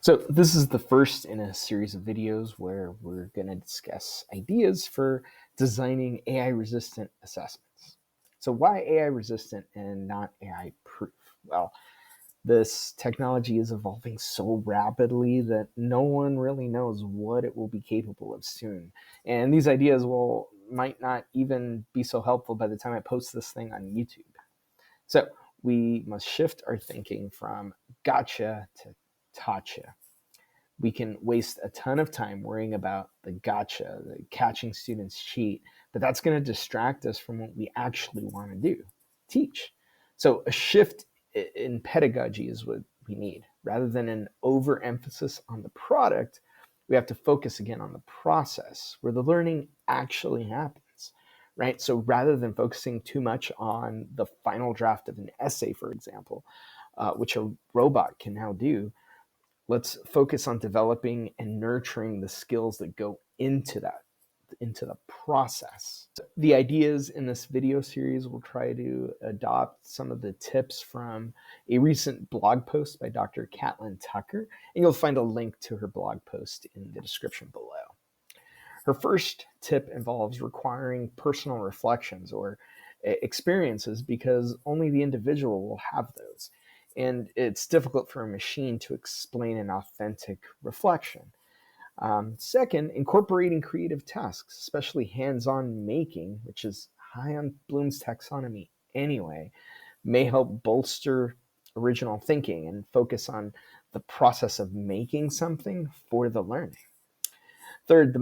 So this is the first in a series of videos where we're going to discuss ideas for designing AI-resistant assessments. So why AI-resistant and not AI-proof? Well, this technology is evolving so rapidly that no one really knows what it will be capable of soon. And these ideas might not even be so helpful by the time I post this thing on YouTube. So we must shift our thinking from gotcha to taught. We can waste a ton of time worrying about the gotcha, the catching students cheat, but that's going to distract us from what we actually want to do, teach. So a shift in pedagogy is what we need. Rather than an overemphasis on the product, we have to focus again on the process where the learning actually happens, right? So rather than focusing too much on the final draft of an essay, for example, which a robot can now do, let's focus on developing and nurturing the skills that go into the process. The ideas in this video series will try to adopt some of the tips from a recent blog post by Dr. Catlin Tucker, and you'll find a link to her blog post in the description below. Her first tip involves requiring personal reflections or experiences because only the individual will have those. And it's difficult for a machine to explain an authentic reflection. Second, incorporating creative tasks, especially hands-on making, which is high on Bloom's taxonomy anyway, may help bolster original thinking and focus on the process of making something for the learning. Third, the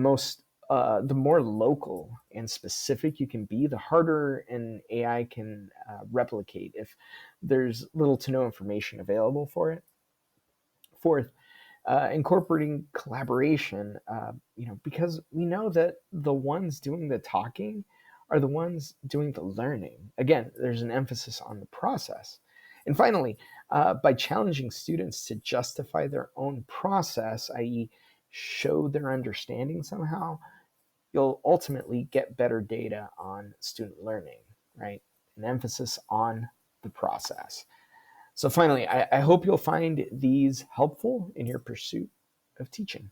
more local and specific you can be, the harder an AI can replicate if there's little to no information available for it. Fourth, incorporating collaboration, because we know that the ones doing the talking are the ones doing the learning. Again, there's an emphasis on the process. And finally, by challenging students to justify their own process, i.e., show their understanding somehow, you'll ultimately get better data on student learning, right? An emphasis on the process. So finally, I hope you'll find these helpful in your pursuit of teaching.